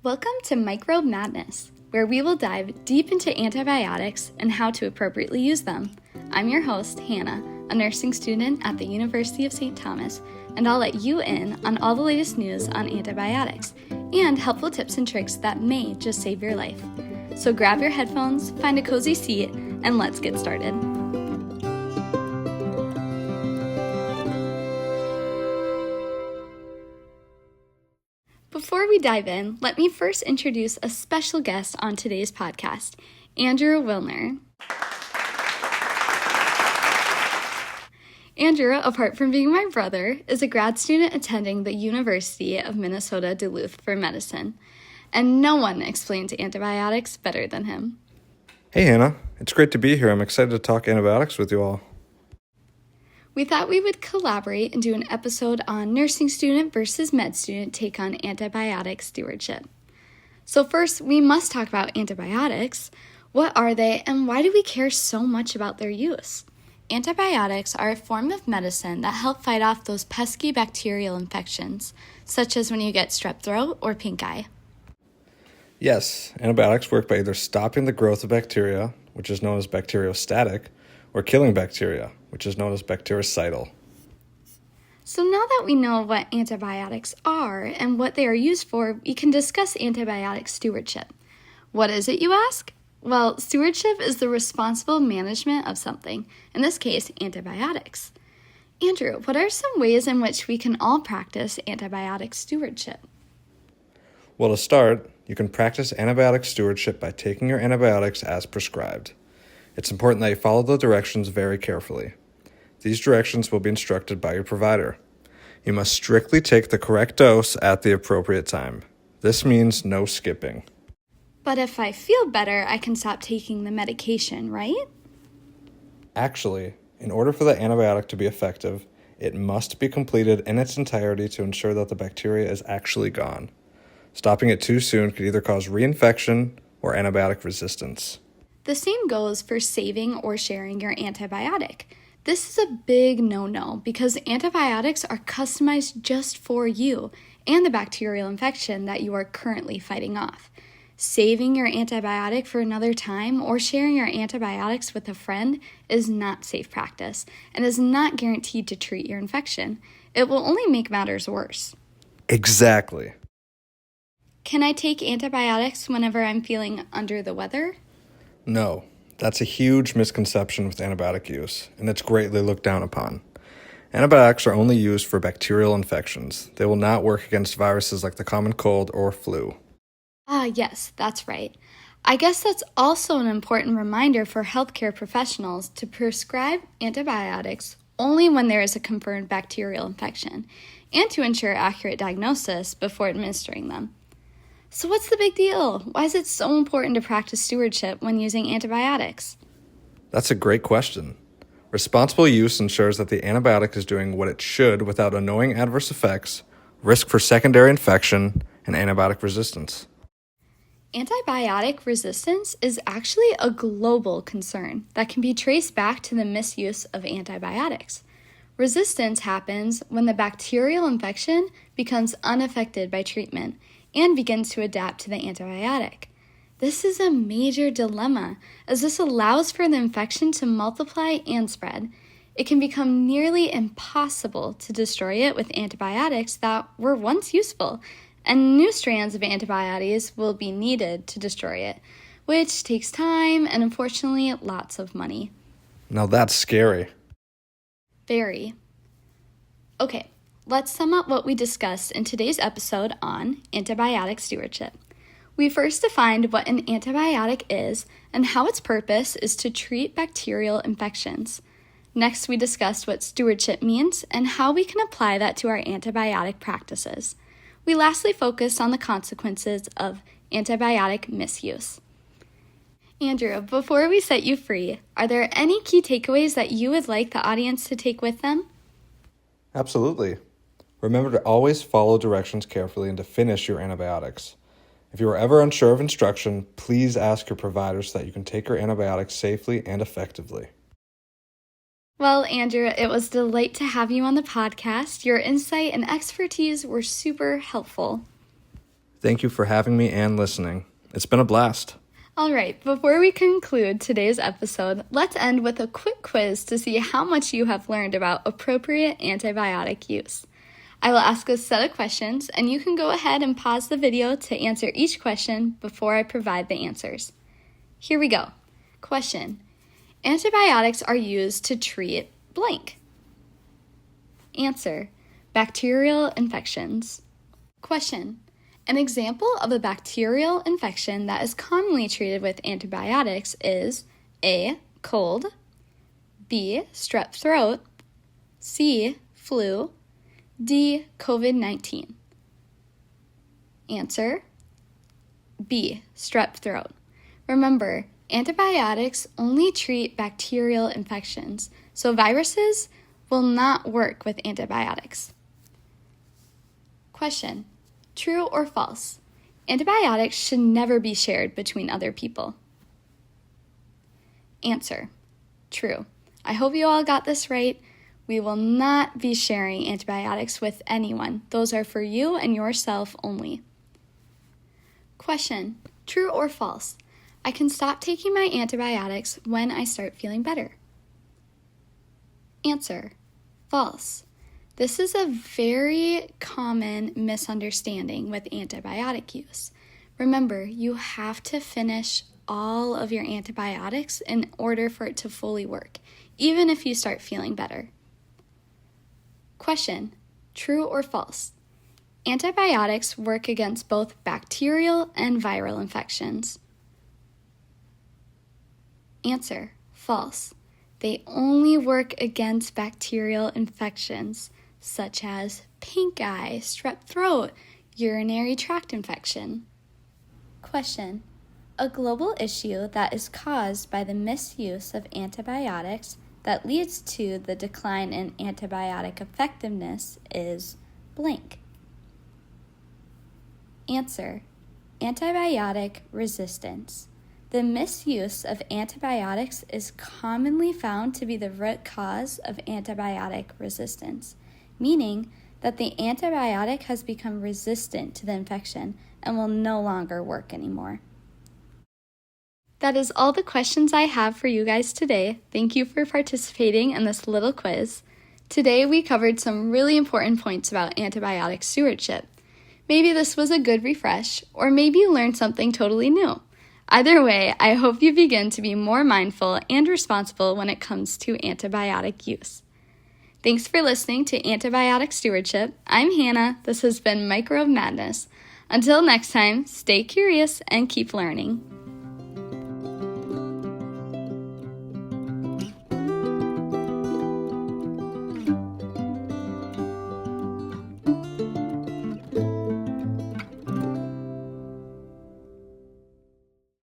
Welcome to Microbe Madness, where we will dive deep into antibiotics and how to appropriately use them. I'm your host, Hannah, a nursing student at the University of St. Thomas, and I'll let you in on all the latest news on antibiotics and helpful tips and tricks that may just save your life. So grab your headphones, find a cozy seat, and let's get started. Before we dive in, let me first introduce a special guest on today's podcast, Andrew Wilner. Andrew, apart from being my brother, is a grad student attending the University of Minnesota Duluth for medicine, and no one explains antibiotics better than him. Hey Hannah, it's great to be here. I'm excited to talk antibiotics with you all. We thought we would collaborate and do an episode on nursing student versus med student take on antibiotic stewardship. So first, we must talk about antibiotics. What are they and why do we care so much about their use? Antibiotics are a form of medicine that help fight off those pesky bacterial infections, such as when you get strep throat or pink eye. Yes, antibiotics work by either stopping the growth of bacteria, which is known as bacteriostatic, or killing bacteria, which is known as bactericidal. So now that we know what antibiotics are and what they are used for, we can discuss antibiotic stewardship. What is it, you ask? Well, stewardship is the responsible management of something, in this case, antibiotics. Andrew, what are some ways in which we can all practice antibiotic stewardship? Well, to start, you can practice antibiotic stewardship by taking your antibiotics as prescribed. It's important that you follow the directions very carefully. These directions will be instructed by your provider. You must strictly take the correct dose at the appropriate time. This means no skipping. But if I feel better, I can stop taking the medication, right? Actually, in order for the antibiotic to be effective, it must be completed in its entirety to ensure that the bacteria is actually gone. Stopping it too soon could either cause reinfection or antibiotic resistance. The same goes for saving or sharing your antibiotic. This is a big no-no because antibiotics are customized just for you and the bacterial infection that you are currently fighting off. Saving your antibiotic for another time or sharing your antibiotics with a friend is not safe practice and is not guaranteed to treat your infection. It will only make matters worse. Exactly. Can I take antibiotics whenever I'm feeling under the weather? No, that's a huge misconception with antibiotic use, and it's greatly looked down upon. Antibiotics are only used for bacterial infections. They will not work against viruses like the common cold or flu. Yes, that's right. I guess that's also an important reminder for healthcare professionals to prescribe antibiotics only when there is a confirmed bacterial infection, and to ensure accurate diagnosis before administering them. So what's the big deal? Why is it so important to practice stewardship when using antibiotics? That's a great question. Responsible use ensures that the antibiotic is doing what it should without annoying adverse effects, risk for secondary infection, and antibiotic resistance. Antibiotic resistance is actually a global concern that can be traced back to the misuse of antibiotics. Resistance happens when the bacterial infection becomes unaffected by treatment and begins to adapt to the antibiotic. This is a major dilemma, as this allows for the infection to multiply and spread. It can become nearly impossible to destroy it with antibiotics that were once useful, and new strands of antibiotics will be needed to destroy it, which takes time and unfortunately lots of money. Now that's scary. Very. Okay. Let's sum up what we discussed in today's episode on antibiotic stewardship. We first defined what an antibiotic is and how its purpose is to treat bacterial infections. Next, we discussed what stewardship means and how we can apply that to our antibiotic practices. We lastly focused on the consequences of antibiotic misuse. Andrew, before we set you free, are there any key takeaways that you would like the audience to take with them? Absolutely. Remember to always follow directions carefully and to finish your antibiotics. If you are ever unsure of instruction, please ask your provider so that you can take your antibiotics safely and effectively. Well, Andrew, it was a delight to have you on the podcast. Your insight and expertise were super helpful. Thank you for having me and listening. It's been a blast. All right, before we conclude today's episode, let's end with a quick quiz to see how much you have learned about appropriate antibiotic use. I will ask a set of questions, and you can go ahead and pause the video to answer each question before I provide the answers. Here we go. Question: antibiotics are used to treat blank. Answer: bacterial infections. Question: an example of a bacterial infection that is commonly treated with antibiotics is A. cold, B. strep throat, C. flu, D. COVID-19. Answer: B. strep throat. Remember, antibiotics only treat bacterial infections, so viruses will not work with antibiotics. Question: true or false? Antibiotics should never be shared between other people. Answer: true. I hope you all got this right. We will not be sharing antibiotics with anyone. Those are for you and yourself only. Question: true or false? I can stop taking my antibiotics when I start feeling better. Answer: false. This is a very common misunderstanding with antibiotic use. Remember, you have to finish all of your antibiotics in order for it to fully work, even if you start feeling better. Question: true or false? Antibiotics work against both bacterial and viral infections. Answer: false. They only work against bacterial infections, such as pink eye, strep throat, urinary tract infection. Question: a global issue that is caused by the misuse of antibiotics that leads to the decline in antibiotic effectiveness is blank. Answer: antibiotic resistance. The misuse of antibiotics is commonly found to be the root cause of antibiotic resistance, meaning that the antibiotic has become resistant to the infection and will no longer work anymore. That is all the questions I have for you guys today. Thank you for participating in this little quiz. Today we covered some really important points about antibiotic stewardship. Maybe this was a good refresh, or maybe you learned something totally new. Either way, I hope you begin to be more mindful and responsible when it comes to antibiotic use. Thanks for listening to Antibiotic Stewardship. I'm Hannah. This has been Microbe Madness. Until next time, stay curious and keep learning.